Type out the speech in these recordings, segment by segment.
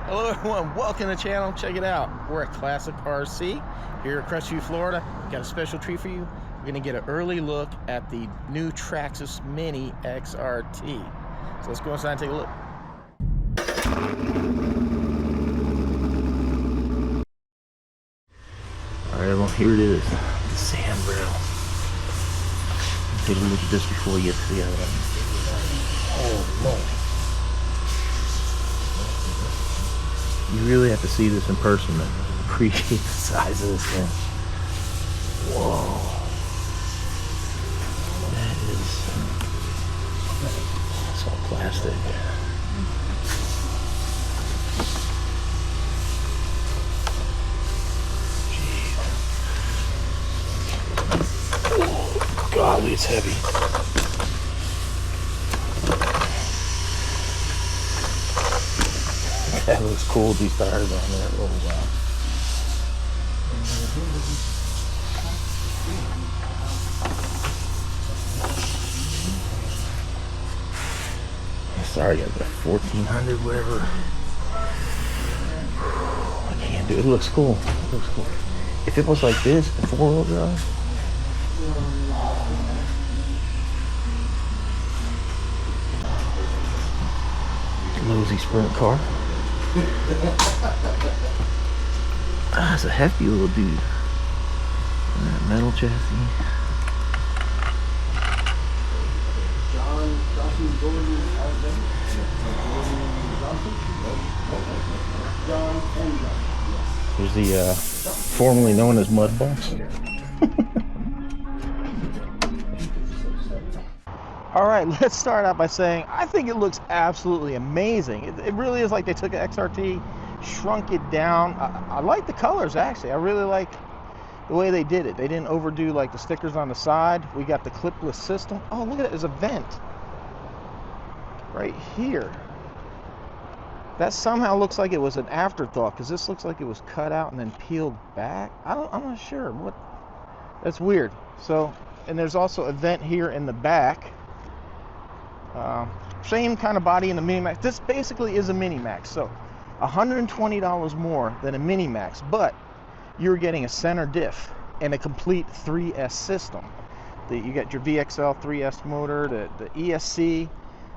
Hello everyone, welcome to the channel. Check it out. We're at Classic RC here at Crestview, Florida. Got a special treat for you. We're gonna get an early look at the new Traxxas Mini XRT. So let's go inside and take a look. All right, everyone, here it is, the sand barrel. Take a look at this before you get to the other one. Oh Lord. You really have to see this in person to appreciate the size of this thing. Whoa. That is... It's all plastic. Jeez. Golly, it's heavy. That looks cool with these tires on there. Oh wow. Sorry guys, the 1400 whatever. I can't do it. It looks cool. It looks cool. If it was like this, the 4-wheel drive. Lousy sprint car. Ah, it's a hefty little dude. That metal chassis. Here's the formerly known as Mud Box. All right, let's start out by saying I think it looks absolutely amazing. It really is like they took an XRT, shrunk it down. I like the colors, actually. I really like the way they did it. They didn't overdo like the stickers on the side. We got the clipless system. Oh, look at it, there's a vent right here. That somehow looks like it was an afterthought, because this looks like it was cut out and then peeled back. I'm not sure what. That's weird. So, and there's also a vent here in the back. Same kind of body in the Mini Max. This basically is a Mini Max, so $120 more than a Mini Max, but you're getting a center diff and a complete 3S system. You got your VXL 3S motor, the ESC.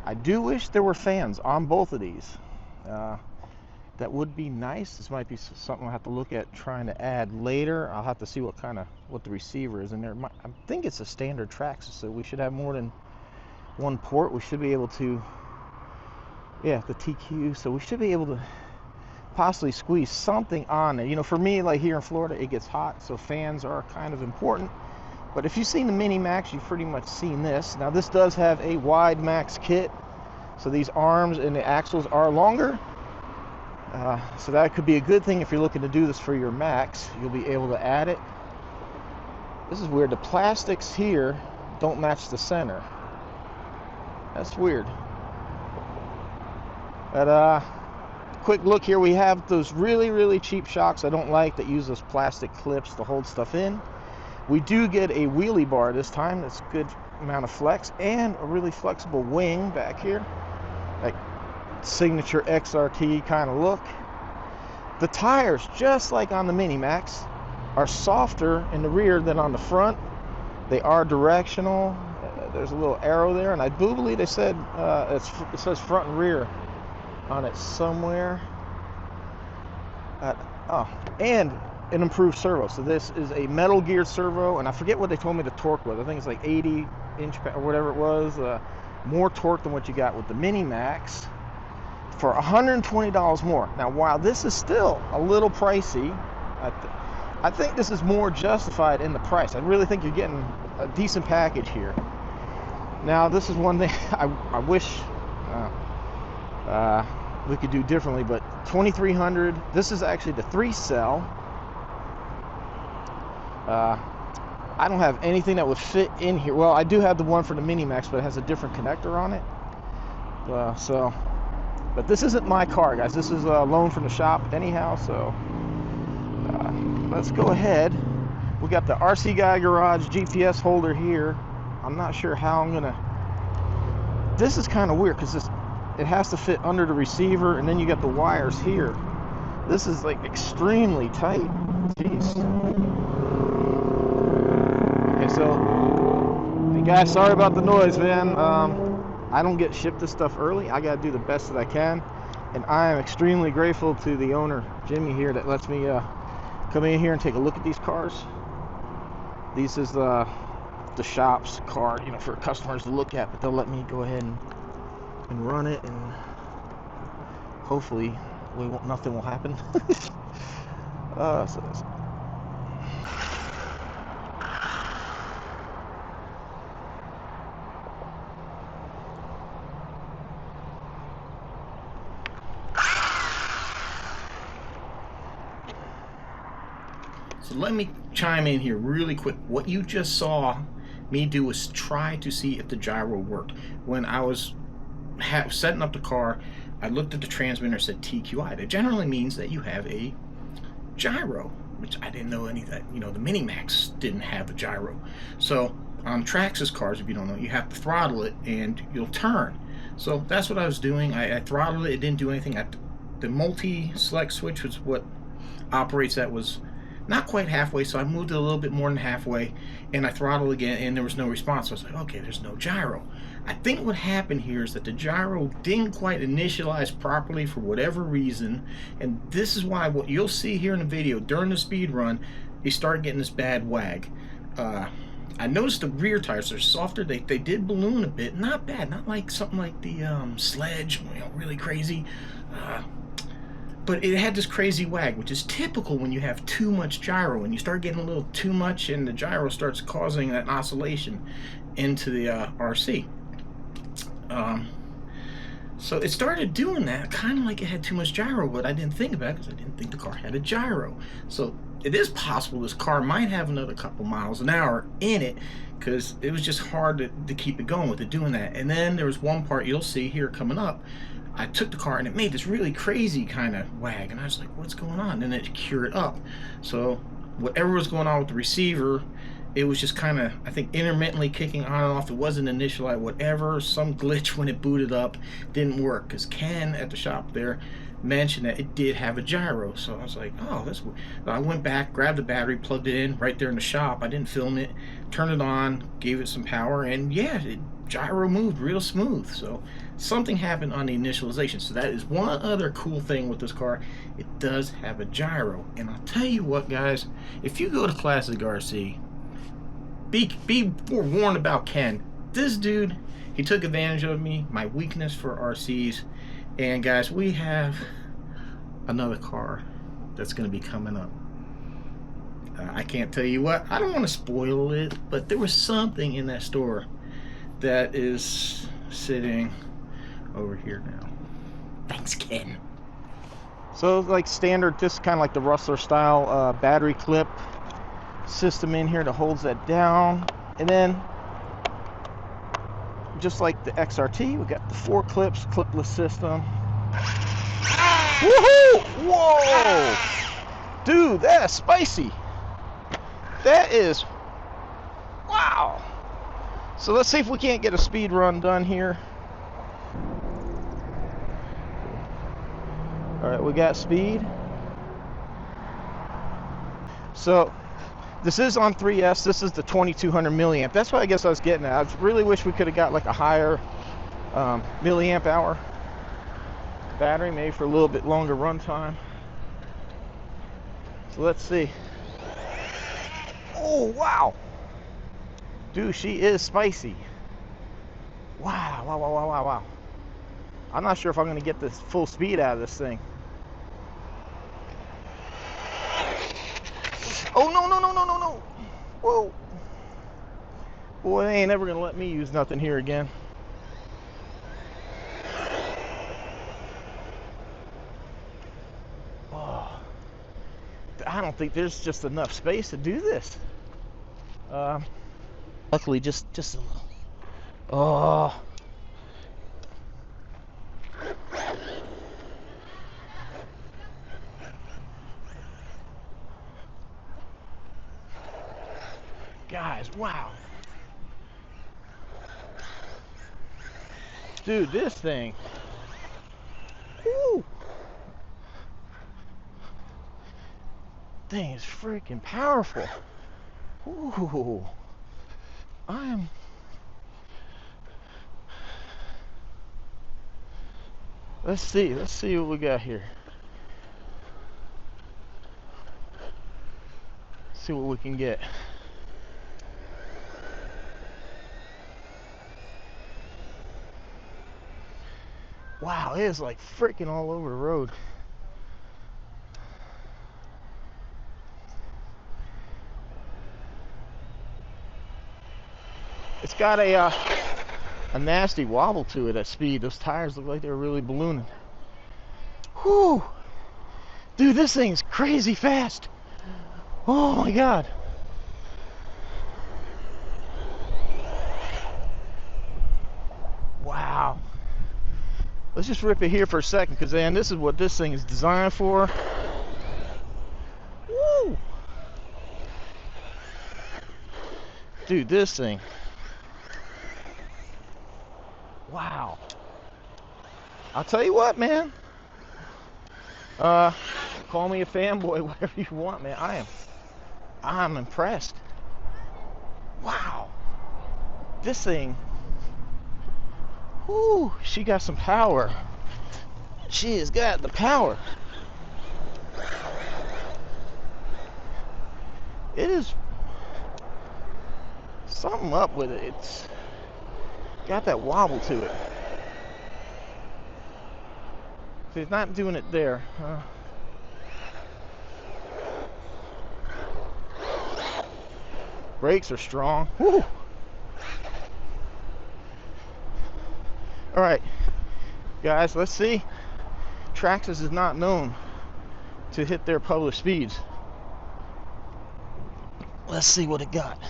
I do wish there were fans on both of these. That would be nice. This might be something I'll have to look at trying to add later. I'll have to see what the receiver is in there. I think it's a standard Traxxas, so we should have more than one port. We should be able to, yeah, the TQ, so we should be able to possibly squeeze something on it. You know, for me, like here in Florida, it gets hot, so fans are kind of important. But if you've seen the Mini Max, you've pretty much seen this. Now this does have a wide max kit, so these arms and the axles are longer. So that could be a good thing if you're looking to do this for your Max. You'll be able to add it. This is weird. The plastics here don't match the center. That's weird. But quick look here, we have those really cheap shocks I don't like that use those plastic clips to hold stuff in. We do get a wheelie bar this time. That's a good amount of flex, and a really flexible wing back here, like signature XRT kind of look. The tires, just like on the Mini Max, are softer in the rear than on the front. They are directional. There's a little arrow there, and I do believe they said it says front and rear on it somewhere. And an improved servo. So this is a metal geared servo, and I forget what they told me the torque was. I think it's like 80 inch or whatever it was. More torque than what you got with the Mini Max for $120 more. Now, while this is still a little pricey, I think this is more justified in the price. I really think you're getting a decent package here. Now, this is one thing I wish we could do differently, but 2300. This is actually the 3-cell. I don't have anything that would fit in here. Well, I do have the one for the Mini Max, but it has a different connector on it. But this isn't my car, guys. This is a loan from the shop anyhow, so let's go ahead. We got the RC Guy Garage GPS holder here. I'm not sure how I'm gonna... This is kind of weird because it has to fit under the receiver, and then you got the wires here. This is like extremely tight. Jeez. Okay, so hey guys, sorry about the noise, man. I don't get shipped this stuff early. I gotta do the best that I can, and I am extremely grateful to the owner, Jimmy, here, that lets me come in here and take a look at these cars. This is the shop's car, you know, for customers to look at, but they'll let me go ahead and run it, and hopefully nothing will happen. So let me chime in here really quick. What you just saw me do was try to see if the gyro worked. When I was setting up the car, I looked at the transmitter, said TQI. That generally means that you have a gyro, which I didn't know any of that. You know, the Mini Max didn't have a gyro. So on Traxxas cars, if you don't know, you have to throttle it and you'll turn. So that's what I was doing. I throttled it, it didn't do anything. The multi-select switch was what operates that, was not quite halfway, so I moved it a little bit more than halfway, and I throttled again, and there was no response. So I was like, okay, there's no gyro. I think what happened here is that the gyro didn't quite initialize properly for whatever reason, and this is why what you'll see here in the video, during the speed run, you start getting this bad wag. I noticed the rear tires are softer. They did balloon a bit. Not bad, not like something like the Sledge, you know, really crazy. But it had this crazy wag, which is typical when you have too much gyro, and you start getting a little too much, and the gyro starts causing that oscillation into the RC. So it started doing that, kind of like it had too much gyro, but I didn't think about it because I didn't think the car had a gyro. So it is possible this car might have another couple miles an hour in it, because it was just hard to keep it going with it doing that. And then there was one part you'll see here coming up. I took the car and it made this really crazy kind of wag, and I was like, what's going on? And then it cured up. So whatever was going on with the receiver, it was just kind of, I think, intermittently kicking on and off. It wasn't initialized, whatever, some glitch when it booted up didn't work, because Ken at the shop there mentioned that it did have a gyro. So I was like, oh, that's weird. So I went back, grabbed the battery, plugged it in right there in the shop. I didn't film it, turned it on, gave it some power, and yeah, gyro moved real smooth. So something happened on the initialization. So that is one other cool thing with this car. It does have a gyro. And I'll tell you what, guys, if you go to Classic RC, be forewarned about Ken. This dude, he took advantage of me, my weakness for RCs. And guys, we have another car that's going to be coming up. I can't tell you what, I don't want to spoil it, but there was something in that store that is sitting over here now. Thanks, Ken. So like standard, just kind of like the Rustler style battery clip system in here that holds that down. And then just like the XRT, we got the 4 clips, clipless system. Woohoo! Whoa! Dude, that is spicy. That is, wow. So let's see if we can't get a speed run done here. All right, we got speed. So this is on 3S. This is the 2200 milliamp. That's what I guess I was getting at. I really wish we could have got like a higher milliamp hour battery, maybe for a little bit longer run time. So let's see. Oh, wow. Dude, she is spicy. Wow, wow, wow, wow, wow, wow. I'm not sure if I'm going to get this full speed out of this thing. Oh, no, no, no, no, no, no. Whoa. Boy, they ain't ever going to let me use nothing here again. Oh. I don't think there's just enough space to do this. Luckily, just a little. Oh. Guys, wow. Dude, this thing. Woo! Thing is freaking powerful. Ooh. Let's see what we got here. See what we can get. Wow, it is like freaking all over the road. It's got a nasty wobble to it at speed. Those tires look like they're really ballooning. Whew. Dude, this thing's crazy fast. Oh my God. Wow. Let's just rip it here for a second, because man, this is what this thing is designed for. Woo. Dude, this thing. Wow. I'll tell you what, man. Call me a fanboy, whatever you want, man. I'm impressed. Wow. This thing. Whoo, she got some power. She has got the power. It is something up with it. It's got that wobble to it. See, it's not doing it there. Brakes are strong. Woo. All right, guys, let's see. Traxxas is not known to hit their published speeds. Let's see what it got.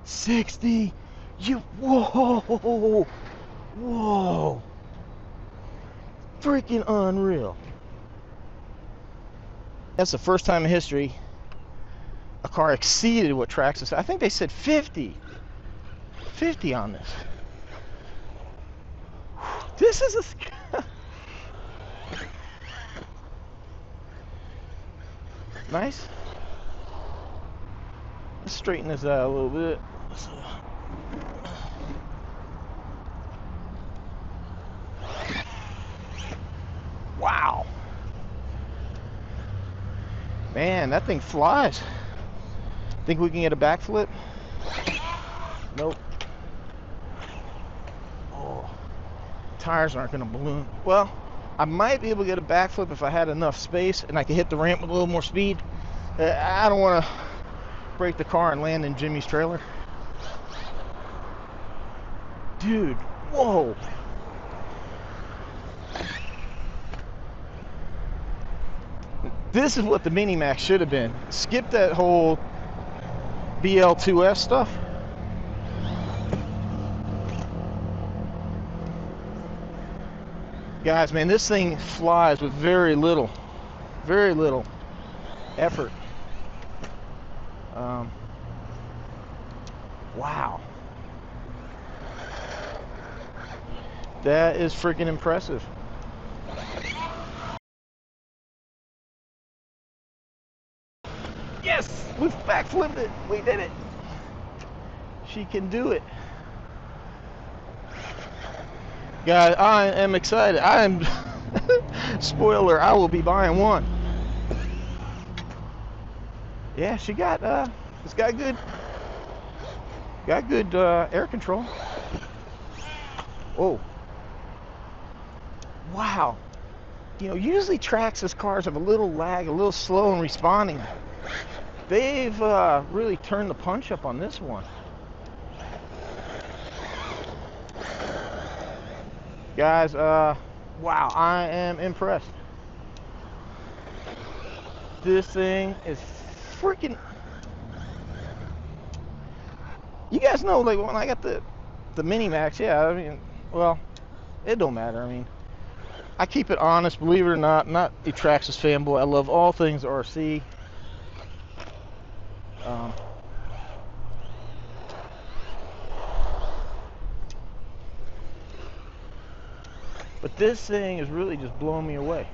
$60. Whoa, whoa, freaking unreal. That's the first time in history a car exceeded what Traxxas said. I think they said 50 on this. This is a nice. Let's straighten this out a little bit. Wow. Man, that thing flies. Think we can get a backflip? Nope. Oh, tires aren't going to balloon. Well, I might be able to get a backflip if I had enough space and I could hit the ramp with a little more speed. I don't want to break the car and land in Jimmy's trailer. Dude, whoa. This is what the Mini Max should have been. Skip that whole BL2S stuff. Guys, man, this thing flies with very little effort. Wow. That is freaking impressive. Yes, we backflipped it. We did it. She can do it. Guys, I am excited. I am spoiler, I will be buying one. Yeah, she got it's got good air control. Oh. Wow. You know, usually Traxxas cars have a little lag, a little slow in responding. They've really turned the punch up on this one. Guys, wow, I am impressed. This thing is freaking... You guys know, like, when I got the Mini Max, yeah, I mean, well, it don't matter. I mean, I keep it honest, believe it or not. I'm not a Traxxas fanboy. I love all things RC. But this thing is really just blowing me away.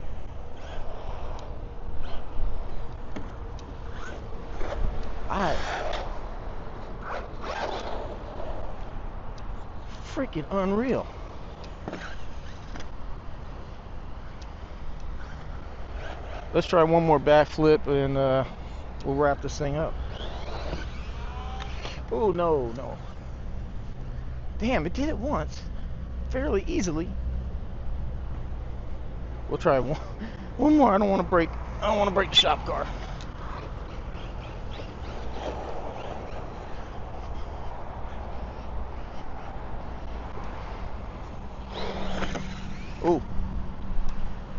Freaking unreal. Let's try one more backflip and we'll wrap this thing up. Oh, no. Damn, it did it once fairly easily. We'll try one more. I don't want to break the shop car. Oh,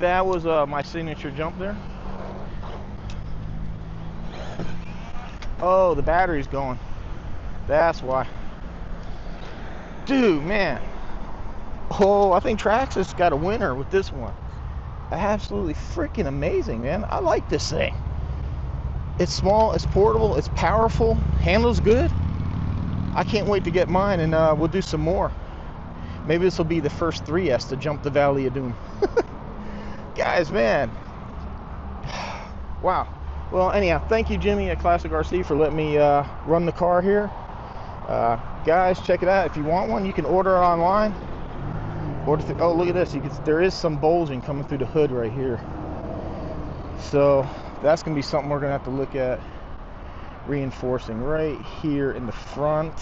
that was my signature jump there. Oh, the battery's going. That's why. Dude, man. Oh, I think Traxxas got a winner with this one. Absolutely freaking amazing, man. I like this thing. It's small, it's portable, it's powerful, handles good. I can't wait to get mine, and we'll do some more. Maybe this will be the first 3S to jump the Valley of Doom. Guys, man. Wow. Well, anyhow, thank you, Jimmy at Classic RC, for letting me run the car here. Guys, check it out. If you want one, you can order it online. Oh, look at this. There is some bulging coming through the hood right here. So that's going to be something we're going to have to look at reinforcing right here in the front.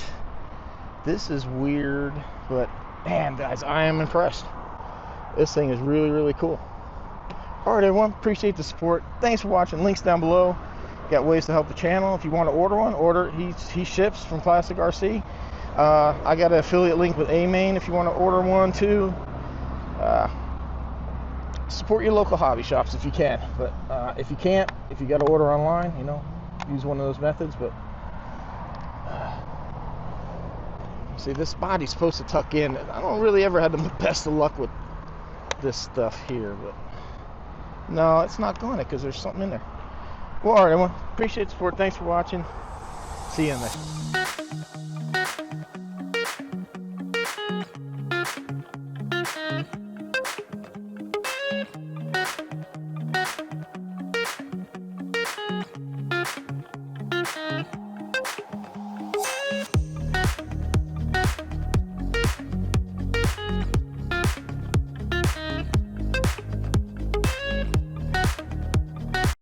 This is weird, but man, guys, I am impressed. This thing is really, really cool. All right, everyone, appreciate the support. Thanks for watching. Links down below. Got ways to help the channel. If you want to order one, order. He ships from Classic RC. I got an affiliate link with AMAIN if you want to order one too. Support your local hobby shops if you can, but if you can't, if you got to order online, you know, use one of those methods. But see, this body's supposed to tuck in. I don't really ever had the best of luck with this stuff here, but no, it's not going to, because there's something in there. Well, all right, everyone, appreciate the support. Thanks for watching. See you in there.